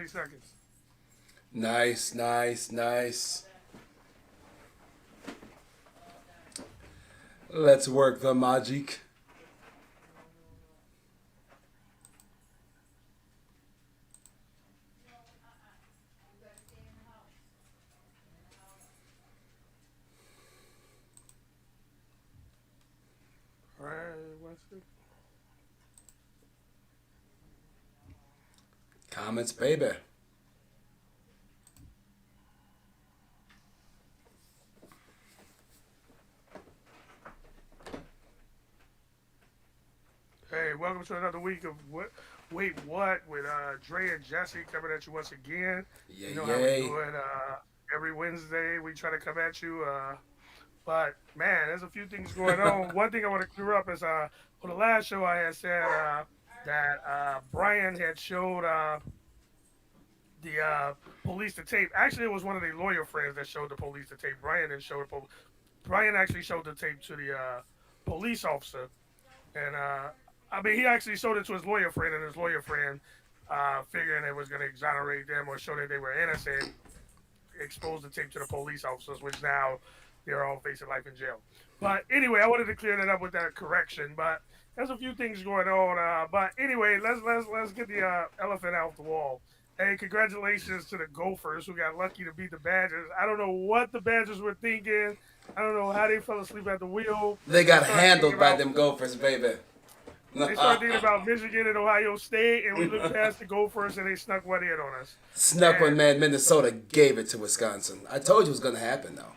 seconds. Nice, nice, nice. Let's work the magic. All right, what's it? Comments, baby. Hey, welcome to another week of what? Wait, what? With Dre and Jesse coming at you once again. You Yay, know how we yay. do it. Every Wednesday we try to come at you. But man, there's a few things going on. One thing I want to clear up is on the last show I had said that Brian had showed the police the tape. Actually, it was one of the lawyer friends that showed the police the tape. Brian didn't show the Brian actually showed the tape to the police officer, and I mean he actually showed it to his lawyer friend, and his lawyer friend, figuring it was going to exonerate them or show that they were innocent, exposed the tape to the police officers, which now they're all facing life in jail. But anyway, I wanted to clear that up with that correction. But there's a few things going on. But anyway, let's get the elephant out the wall. Hey, congratulations to the Gophers who got lucky to beat the Badgers. I don't know what the Badgers were thinking. I don't know how they fell asleep at the wheel. They They got started thinking handled by about them Gophers, baby. they started thinking about Michigan and Ohio State, and we looked past the Gophers and they snuck one in on us. Snuck one, And man. Minnesota gave it to Wisconsin. I told you it was going to happen, though.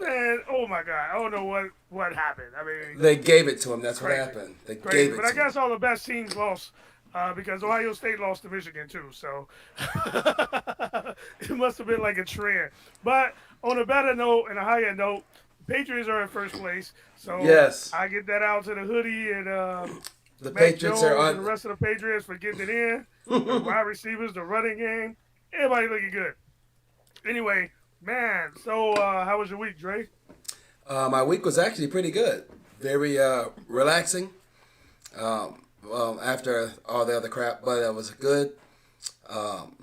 man, oh my God, I don't know what happened. I mean, They gave it to him. That's what crazy, happened. They crazy. gave it But I to him. guess all the best teams lost because Ohio State lost to Michigan too. So it must have been like a trend. But on a better note and a higher note, the Patriots are in first place. So Yes. I get that out to the hoodie and The Mac Patriots are Jones and the on. rest of the Patriots for getting it in. The wide receivers, the running game, everybody looking good. Anyway, man, so how was your week, Dre? My week was actually pretty good. Very relaxing. Well, after all the other crap, but it was good. Um,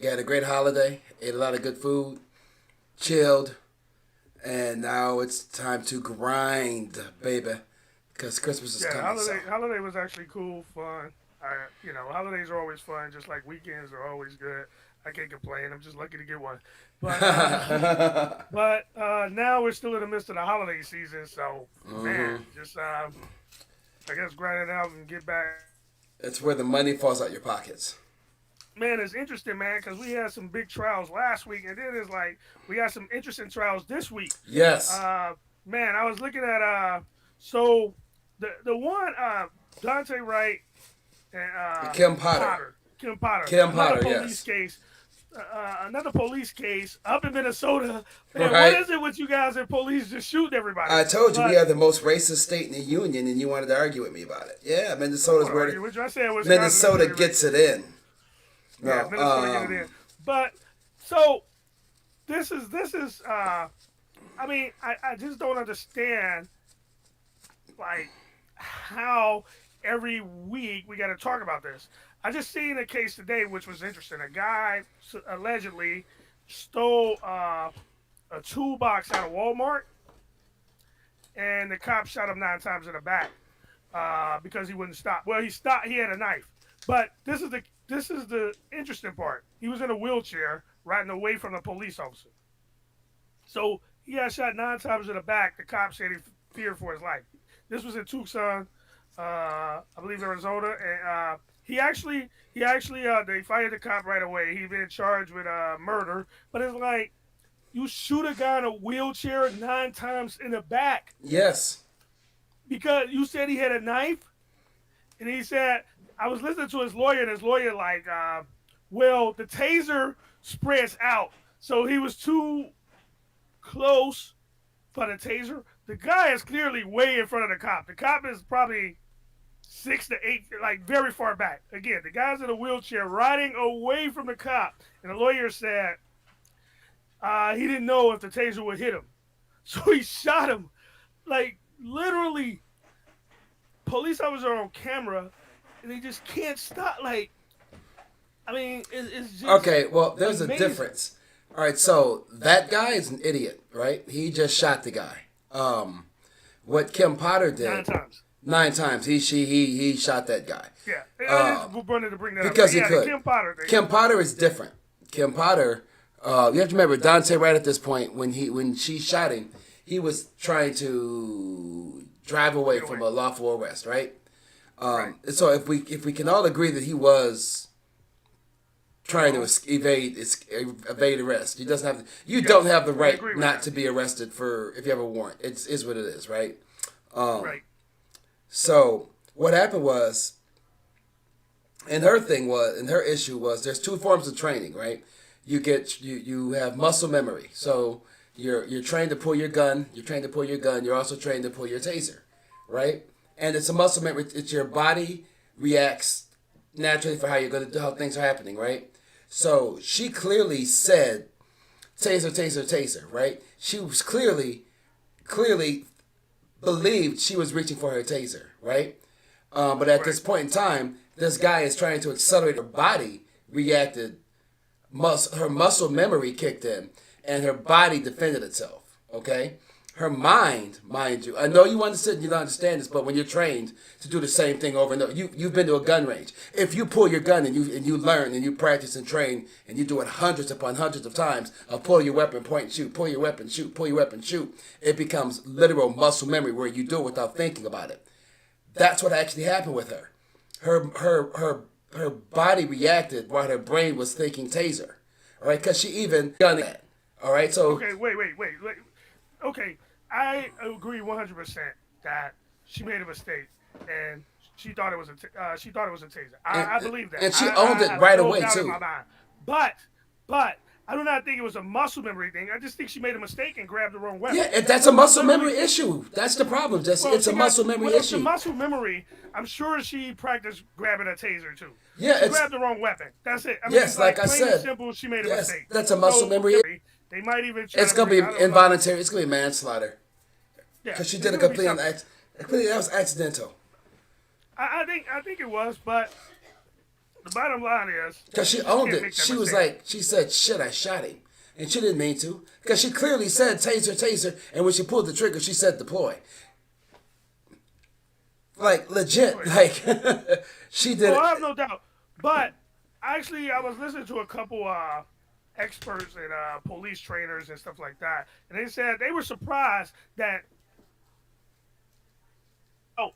had a great holiday. Ate a lot of good food. Chilled. And now it's time to grind, baby. Because Christmas is Yeah, coming, so. holiday was actually cool, fun. Holidays are always fun, just like weekends are always good. I can't complain. I'm just lucky to get one. But now we're still in the midst of the holiday season, so man, hmm just I guess grind it out and get back. It's where the money falls out your pockets. Man, it's interesting, man, because we had some big trials last week, and then it's like we got some interesting trials this week. Yes. Man, I was looking at so the one Dante Wright and Kim Potter. Potter, Kim Potter, Kim another Potter, police yes. case, another police case up in Minnesota. Man, what Right. is it with you guys and police just shooting everybody? I told you we But are the most racist state in the union, and you wanted to argue with me about it. Yeah, I don't Minnesota's want to where argue with you. I said Wisconsin is Minnesota really gets racist. it in. Yeah, No, Minnesota get it in. But so this is I mean, I just don't understand like how every week we got to talk about this. I just seen a case today which was interesting. A guy allegedly stole a toolbox out of Walmart, and the cop shot him 9 times in the back because he wouldn't stop. Well, he stopped. He had a knife, but this is the interesting part. He was in a wheelchair riding away from the police officer. So he got shot 9 times in the back. The cop said he feared for his life. This was in Tucson, I believe Arizona, and he actually they fired the cop right away. He been charged with murder, but it's like you shoot a guy in a wheelchair 9 times in the back yes. because you said he had a knife, and he said I was listening to his lawyer, and his lawyer like, well, the taser spreads out, so he was too close for the taser. The guy is clearly way in front of the cop. The cop is probably 6 to 8, like very far back. Again, the guy's in a wheelchair riding away from the cop, and the lawyer said he didn't know if the taser would hit him, so he shot him. Like literally, police officers are on camera, and they just can't stop. Like I mean, it's just Okay, well, there's a amazing. difference. All right, so that guy is an idiot, right? He just shot the guy. What Kim Potter Nine did times. 9 times, he shot that guy Yeah, I just wanted to bring that up. But because he yeah, the could. Kim Potter thing. Kim Potter is different. Kim Potter, you have to remember Dante right at this point when she shot him, he was trying to drive away Get from away. a lawful arrest, right? Right. So if we can all agree that he was trying to Illegal. evade arrest, he doesn't have you don't Yes, have the we right agree with not that. to be arrested for if you have a warrant. It's is what it is, right? Um, Right. so what happened was, and her issue was, there's two forms of training, right? You have muscle memory, so you're trained to pull your gun. You're trained to pull your gun. You're also trained to pull your taser, right? And it's a muscle memory. It's your body reacts naturally for how you're gonna do how things are happening, right? So she clearly said taser, taser, taser, right? She was clearly believed she was reaching for her taser, right? But at Right. this point in time, this guy is trying to accelerate her body, reacted, her muscle memory kicked in, and her body defended itself. Okay? Her mind you, I know you understand, you don't understand this, but when you're trained to do the same thing over and over, you've been to a gun range. If you pull your gun and you learn and you practice and train and you do it hundreds upon hundreds of times of pull your weapon, point and shoot, pull your weapon, shoot, pull your weapon, shoot, it becomes literal muscle memory where you do it without thinking about it. That's what actually happened with her. Her body reacted while her brain was thinking taser. All right, because she even done it. All right, so Okay. Wait. Okay. I agree 100% that she made a mistake and she thought it was a taser. and I believe that. and she owned I it have right no away doubt in too. my mind. But but I do not think it was a muscle memory thing. I just think she made a mistake and grabbed the wrong Yeah, weapon. that's a muscle Literally, memory issue. That's the problem, Jesse. well, It's a she got muscle memory well, if the issue. muscle memory. I'm sure she practiced grabbing a taser too. Yeah, She it's grabbed the wrong weapon. That's it. I mean, yes, like like I plain and said, simple, she made a yes, mistake. that's a muscle So memory. they might even try It's to gonna bring. be I don't know. involuntary. It's gonna be manslaughter Yeah, because she it's did a gonna be complete something. completely that was accidental. I think it was, but the bottom line is Because she you just owned can't it. make that She was mistake. like, she said, shit, I shot him. And she didn't mean to. Because she clearly said taser, taser. And when she pulled the trigger, she said deploy. Like, legit. Anyway, Like, she did oh, it. I have no doubt. But actually, I was listening to a couple experts and police trainers and stuff like that, and they said they were surprised that oh,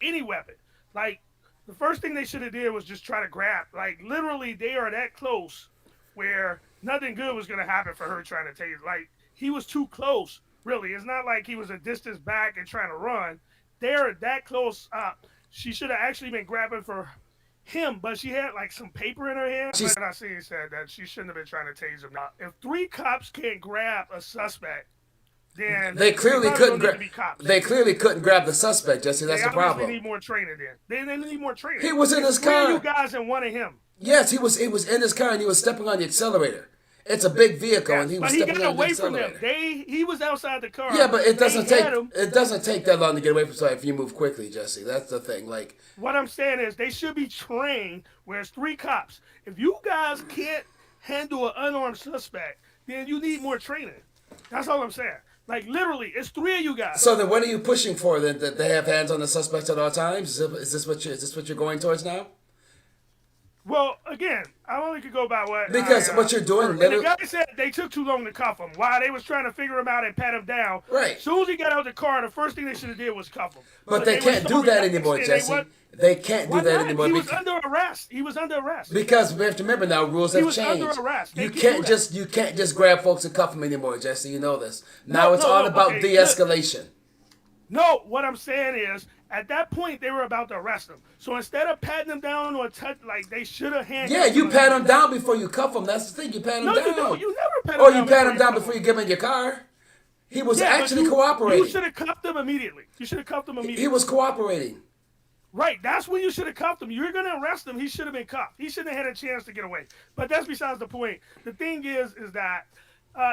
any weapon, like the first thing they should have did was just try to grab. Like literally, they are that close where nothing good was gonna happen for her trying to tase. Like he was too close. Really, it's not like he was a distance back and trying to run. They're that close up. She should have actually been grabbing for him, but she had like some paper in her hand. She's, I seen said that she shouldn't have been trying to tase him. Now, if three cops can't grab a suspect, then they they clearly probably couldn't don't need grab. to be cops. They clearly couldn't grab the suspect, Jesse. That's They the obviously problem. need more training. Then they need more training. He was in It's his three of you car. guys and one of him. Yes, he was in his car and he was stepping on the accelerator. It's a big vehicle and Yes, he was but he stepping got on the away from them. accelerator. He was outside the Yeah, car. but it They doesn't take had him. it doesn't take that long to get away from somebody if you move quickly, Jesse. That's the thing. Like, What I'm saying is they should be trained. Where it's three cops. If you guys can't handle an unarmed suspect, then you need more training. That's all I'm saying. Like literally, it's three of you guys. so then, what are you pushing for? Then that they have hands on the suspects at all times? Is this what you're going towards now? Well, again, I only could go by what Because I what you're doing, heard. And the literally, guy said they took too long to cuff him. While they was trying to figure him out and pat him down, right? soon as he got out of the car, the first thing they should have did was cuff him. But But they they were can't so do that relaxed anymore, and they Jesse. what? They can't do Why that not? anymore He was under arrest. He was under arrest. because we have to remember now rules He have was under changed. arrest. They You can do can't that. just grab folks and cuff them anymore, Jesse. You know this. Now No, it's no, all no. about Okay, look. de-escalation. No, what I'm saying is, at that point, they were about to arrest him. So instead of patting him down or touch, like they should have Yeah, handcuffed him you pat them immediately. down before you cuff them. That's the thing. You pat them No, you don't. down, You never pat him or you down pat before them you down cuff before him. you get them in your car. He was Yeah, but actually you cooperating. should have cuffed him immediately. You should have cuffed him He immediately. was cooperating. Right, that's when you should have cuffed him. You're gonna arrest him. He should have been cuffed. He shouldn't have had a chance to get away. But that's besides the point. The thing is that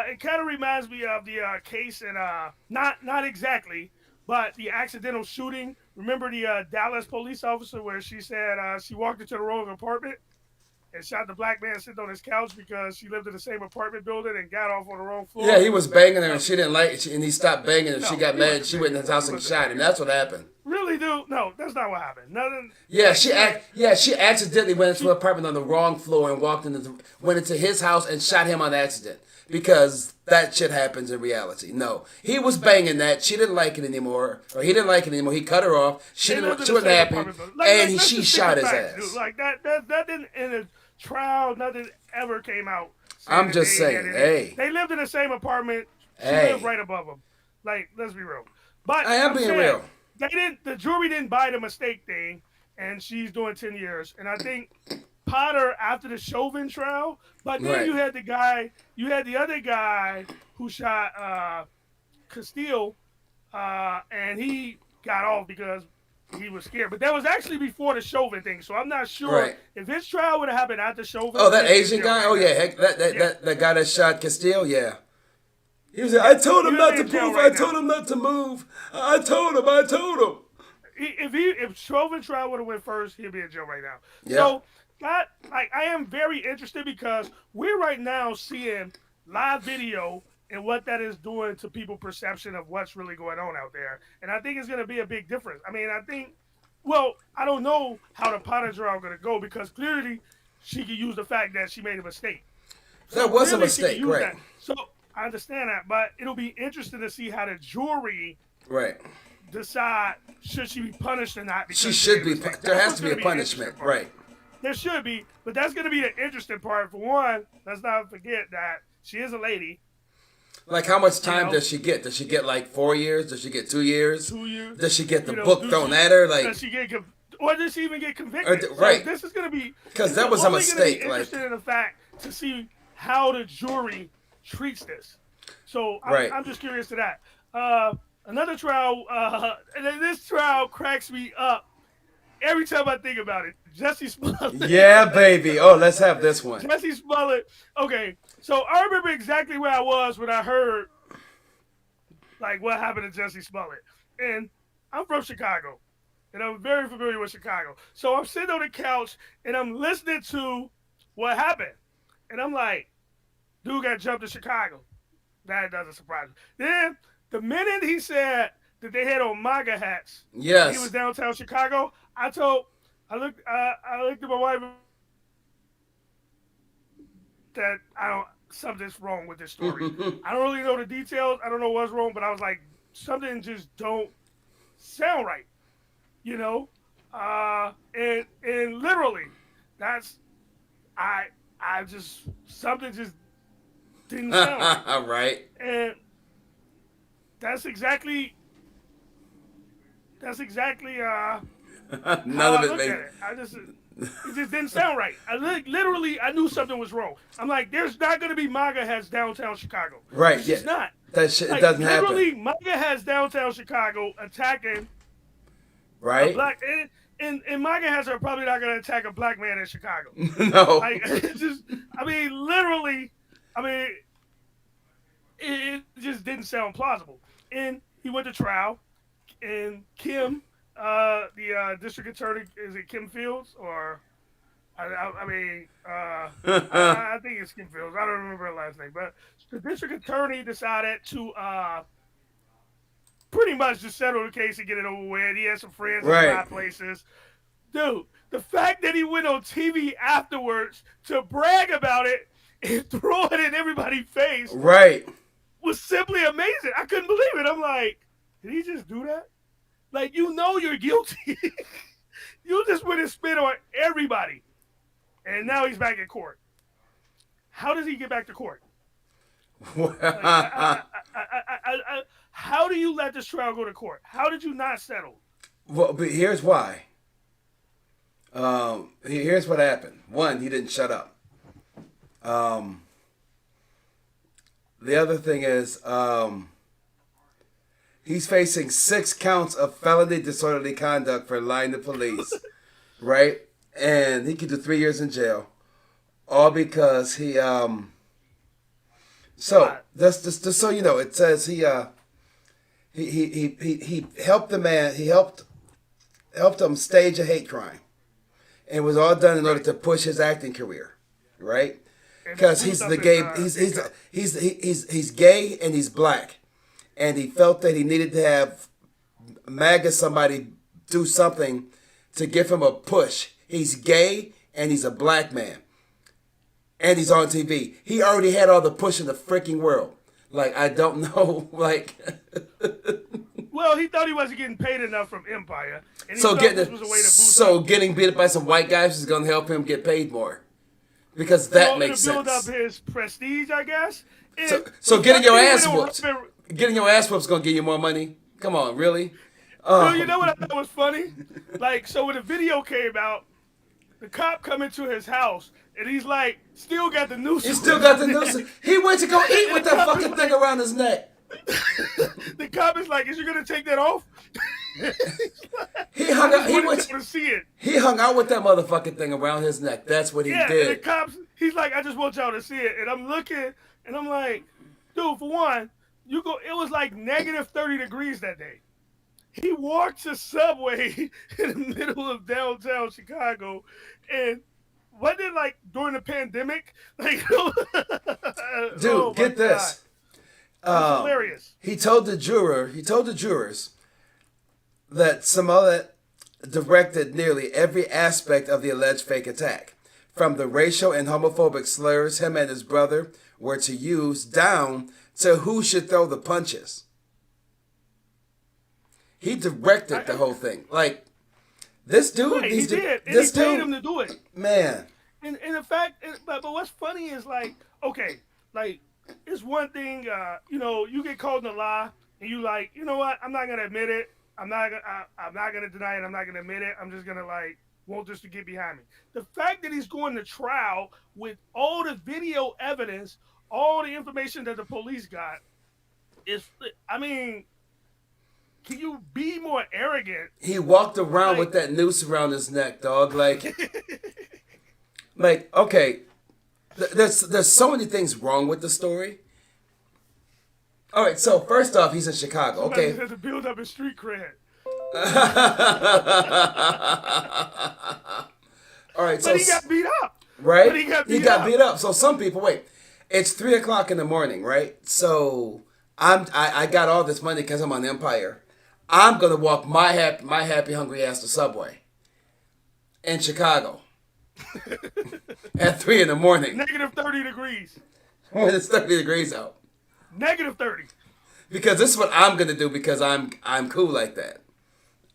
it kind of reminds me of the case in not exactly, but the accidental shooting. Remember the Dallas police officer where she said she walked into the wrong apartment? and shot the black man sitting on his couch because she lived in the same apartment building and got off on the wrong Yeah, floor. he was banging her and Uh, she didn't like it, and he stopped banging and she no, got he mad. wasn't She went in banging his her. He house and wasn't shot him. banging her. That's what happened. Really, dude? No, that's not what happened. Nothing. Yeah, Like she had she accidentally went into she. an apartment on the wrong floor and went into his house and shot him on accident because that shit happens in reality. No, he was banging that. She didn't like it anymore, or he didn't like it anymore. He cut her off. She They lived didn't. in She the wasn't same happy, apartment building. and Let's she just stick to shot his facts, dude. ass. Like that didn't in a trial. Nothing ever came out saying I'm that just they had saying, any. hey, They lived in the same apartment. She lived hey, right above him. Like, let's be real. But I am I'm being saying real. they didn't. The jury didn't buy the mistake thing, and she's doing 10 years. And I think Potter after the Chauvin trial. But then Right. you had the other guy who shot Castile, and he got off because he was scared. But that was actually before the Chauvin thing, so I'm not sure Right. if his trial would have happened after Oh, Chauvin. that He'd be in Asian jail guy. right Oh now. yeah, heck, that that Yeah, that, that guy that shot Castile. Yeah. He was like, I yeah, told he him would not be to in jail move. I right told now. him not to move. I told him. I told him. If Chauvin trial would have went first, he'd be in jail right now. Yep. So that like I am very interested because we're right now seeing live video and what that is doing to people' perception of what's really going on out there. And I think it's going to be a big difference. I mean, I think, well, I don't know how the Potter trial going to go because clearly she could use the fact that she made a mistake. That So was a clearly she could mistake. use Right. that. So I understand that, but it'll be interesting to see how the jury Right. decide should she be punished or not She because she should made a be. mistake. There That's has what's to be going a to be the interesting punishment. part. Right. There should be, but that's going to be the interesting part. For one, let's not forget that she is a lady. Like, how much You time know, does she get? Does she get like 4 years? Does she get 2 years? 2 years. Does she get the You know, book thrown at her? Like, does she get or does she even get convicted? So right? this is going to be Because it's that was a only going to be mistake. Like, interesting in the fact to see how the jury treats this. So right. I'm just curious to that. Another trial, and then this trial cracks me up every time I think about it. Jesse Smollett. Yeah, baby. Oh, let's have this one. Jesse Smollett. Okay, so I remember exactly where I was when I heard like what happened to Jesse Smollett, and I'm from Chicago, and I'm very familiar with Chicago. So I'm sitting on the couch and I'm listening to what happened, and I'm like, dude got jumped in Chicago. That doesn't surprise me. Then the minute he said that they had on MAGA hats and he was Yes. downtown Chicago, I looked at my wife that I don't something's wrong with this story. I don't really know the details. I don't know what's wrong, but I was like, something just don't sound right, you know. And literally, that's I I just something just didn't sound right, Right. and that's exactly how None of I it looked made. at it. It just didn't sound right. Literally I knew something was wrong. I'm like, there's not gonna be MAGA heads downtown Chicago. Right. It's Yeah. just not. That shit. It Like doesn't happen. literally, MAGA has downtown Chicago attacking a Right. black, and MAGA has are probably not going to attack a black man in Chicago. No. Like it's just, I mean, literally, I mean, it just didn't sound plausible. And he went to trial, and Kim, the district attorney, is it Kim Fields or? I mean, I think it's Kim Fields. I don't remember her last name, but the district attorney decided to pretty much just settle the case and get it over with. He had some friends in Right. high places. Dude, the fact that he went on TV afterwards to brag about it and throw it in everybody's face Right. was simply amazing. I couldn't believe it. I'm like, did he just do that? Like, you know you're guilty. You just went and spit on everybody. And now he's back in court. How does he get back to court? Like, how do you let this trial go to court? How did you not settle? Well, but here's why. Here's what happened. One, he didn't shut up. Um, the other thing is, he's facing 6 counts of felony disorderly conduct for lying to police, right? And he could do 3 years in jail, all because he. So What? just so you know, it says he helped the man. He helped him stage a hate crime. and it was all done in order to push his acting career, right? And the Because boost he's up the his gay, income. he's gay and he's black, and he felt that he needed to have MAGA somebody do something to give him a push. He's gay and he's a black man, and he's on TV. He already had all the push in the freaking world. Like I don't know, like Well, he thought he wasn't getting paid enough from Empire, and he so thought this was a way to boost so up. getting beat up by some white guys is going to help him get paid more because that Well, it'll makes build up sense. his prestige, I guess. So And so the getting fact your that he ass went on whooped, Robin- getting your ass whooped is going to give you more money. Come on, really? No, you know what I thought was funny? Like, so when the video came out, the cop come into his house, and he's like, still got the noose. He still got the noose. He went to go eat with that cop is fucking thing around his neck. The cop is like, is you gonna take that off? He hung out. He wanted went. people to see it. He hung out with that motherfucking thing around his neck. That's what he Yeah, and the did. cops, he's like, I just want y'all to see it. And I'm looking, and I'm like, dude, for one, it was like negative 30 degrees that day. He walked to Subway in the middle of downtown Chicago, and wasn't it like during the pandemic? Like, Dude, oh my get this. God. It's hilarious. He told the jurors that Smollett directed nearly every aspect of the alleged fake attack, from the racial and homophobic slurs him and his brother were to use down to who should throw the punches. He directed the whole thing. Like this dude, Right, he did, and this he paid dude, him to do it. man. And the fact, but what's funny is like, okay, like it's one thing, you get caught in a lie, and you like, you know what? I'm not gonna admit it. I'm not gonna deny it. I'm not gonna admit it. I'm just gonna like want this to get behind me. The fact that he's going to trial with all the video evidence, all the information that the police got, is, I mean, can you be more arrogant? He walked around Like, with that noose around his neck, dog. Like okay, there's so many things wrong with the story. All right, so first off, he's in Chicago. somebody Okay. has to build up his street cred. All right, so But he got beat up. right, But he got beat up. So some people wait. It's 3:00 in the morning, right? So I got all this money because I'm on Empire. I'm gonna walk my happy hungry ass to Subway in Chicago at 3 in the morning Negative 30 degrees. when it's 30 degrees out. Negative 30. Because this is what I'm gonna do because I'm cool like that.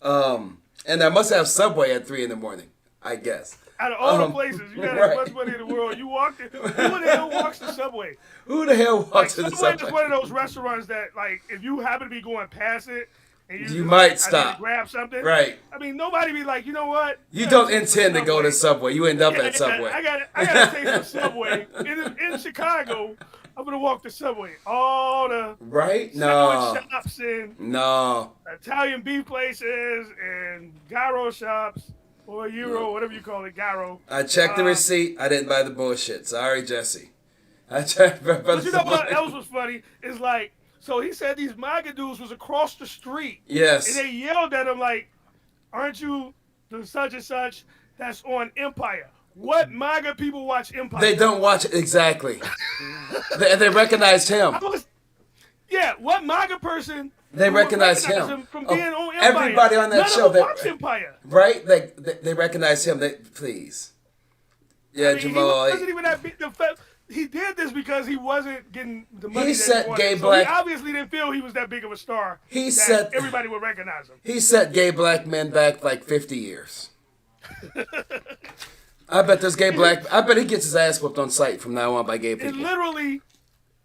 And I must have Subway at 3 in the morning, I guess. Out of all the places, you got right. as much money in the world. You walked in. Who the hell walks to Subway? Who the hell Like, walks to the Subway is Subway? one of those restaurants that, like, if you happen to be going past it, and you might I need stop. to grab something. Right. I mean, nobody be like, you know what? You don't intend to go to Subway. You end up Yeah, at Subway. I got to take some Subway in Chicago. I'm gonna walk to Subway. All the Right? sandwich No. shops and No. Italian beef places and gyro shops or gyro, whatever you call it, gyro. I checked the receipt. I didn't buy the bullshit. Sorry, Jesse. I checked. But you know what else was funny? Is like, so he said these MAGA dudes was across the street. Yes. And they yelled at him like, aren't you the such and such that's on Empire? What MAGA people watch Empire? They don't watch it exactly. they recognized him. Yeah, what MAGA person? They who would recognize recognize him. from Oh, being on Empire? everybody on that None show, of them watch Empire. Right? They recognize him. Please. Yeah, I mean, Jamal. he wasn't even that big. He did this because he wasn't getting the money. He that set he wanted. gay So black- he obviously didn't feel he was that big of a star. He that set- everybody would recognize him. He set gay black men back like 50 years. I bet he gets his ass whooped on sight from now on by gay And people. literally,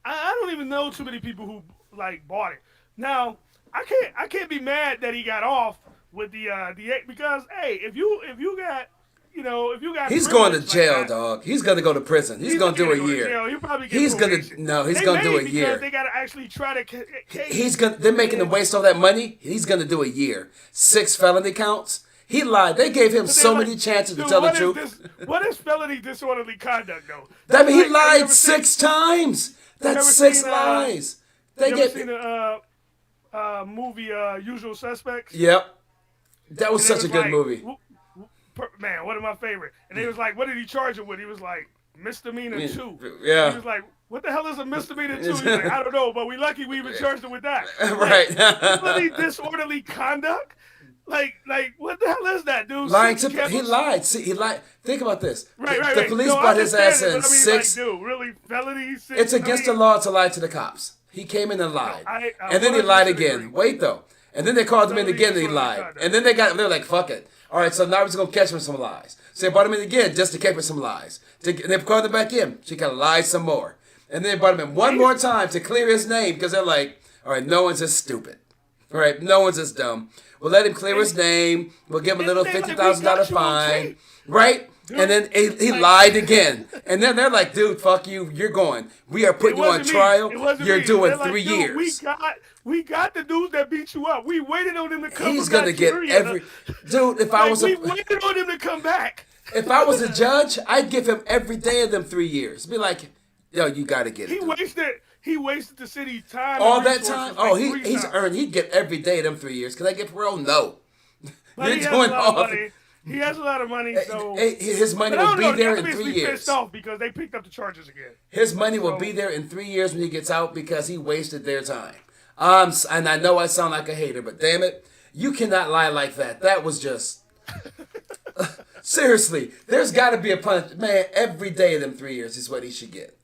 I don't even know too many people who like bought it. Now, I can't be mad that he got off with the because hey, if you got He's going to privilege jail, like that, dog. He's going to go to prison. He's going to do a go to year. jail. He'll probably get He's going probation. to no. He's They going to do may a because year. They got to actually try to. They're making him waste all that money. He's going to do a year. 6 felony counts. He lied. They gave him so many chances to tell the truth. What is felony disorderly conduct, though? That mean he Like, have you lied ever 6 times. That's ever 6 seen, lies. They You ever gave. seen the movie Usual Suspects? Yep. That was And it such a was good like, movie. man, one of my favorite. And they was like, what did he charge him with? He was like, misdemeanor 2. He Yeah. was like, what the hell is a misdemeanor 2? He was like, I don't know, but we lucky we even charged him with that. Like, Right. really disorderly conduct. Like what the hell is that, dude? Lying to he lied. See, he lied. Think about this. Right. The police No, brought his ass understand it, in but I mean, six. like, dude, really felony. It's against the law to lie to the cops. He came in and lied, I and then he lied 100% again. agree. Wait though, and then they called him in Felony again, and he disorderly lied, conduct. and then they're like, fuck it. All right, so now we're just gonna catch him with some lies. So they brought him in again just to catch him with some lies. And they called him back in. She gotta lie some more, and then they brought him in one more time to clear his name because they're like, all right, no one's as stupid. All right, no one's as dumb. We'll let him clear his name. We'll give him a little $50,000 fine, right? And then he lied again. And then they're like, dude, fuck you. You're going. We are putting you on trial. You're doing 3 years. We got the dudes that beat you up. We waited on him to come. He's going to get every... Dude, if I was we waited on him to come back. If I was a judge, I'd give him every day of them 3 years. Be like, yo, you got to get it. He wasted the city time. All that time? Oh, he's earned. He'd get every day of them 3 years. Can I get parole? No. But he has a lot of money. He has a lot of money, so his money will be there in 3 years. Pissed off because they picked up the charges again. His money will be there in 3 years when he gets out because he wasted their time. And I know I sound like a hater, but damn it, you cannot lie like that. That was just seriously. There's got to be a punishment, man. Every day of them 3 years is what he should get.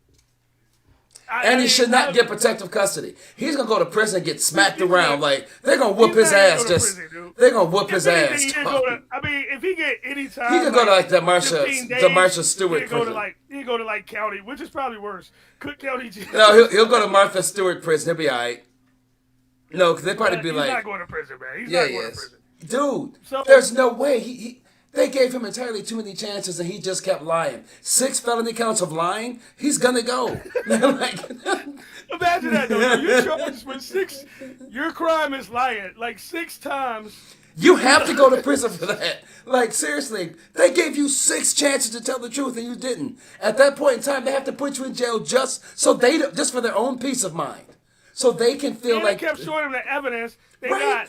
And he should not get protective custody. He's gonna go to prison and get smacked around. Like they're gonna whoop his ass. They're gonna whoop his ass. If he get any time, he could go to like the Martha Stewart prison. He go to like county, which is probably worse. Cook County jail. No, he'll go to Martha Stewart prison. He'll be alright. No, because they probably be like, he's not going to prison, man. He's not going to prison. Dude, there's no way they gave him entirely too many chances, and he just kept lying. 6 felony counts of lying. He's gonna go. Imagine that, though. You're charged with 6. Your crime is lying, like 6 times. You have to go to prison for that. Like seriously, they gave you 6 chances to tell the truth, and you didn't. At that point in time, they have to put you in jail just for their own peace of mind, so they can feel like they kept showing them the evidence. They right?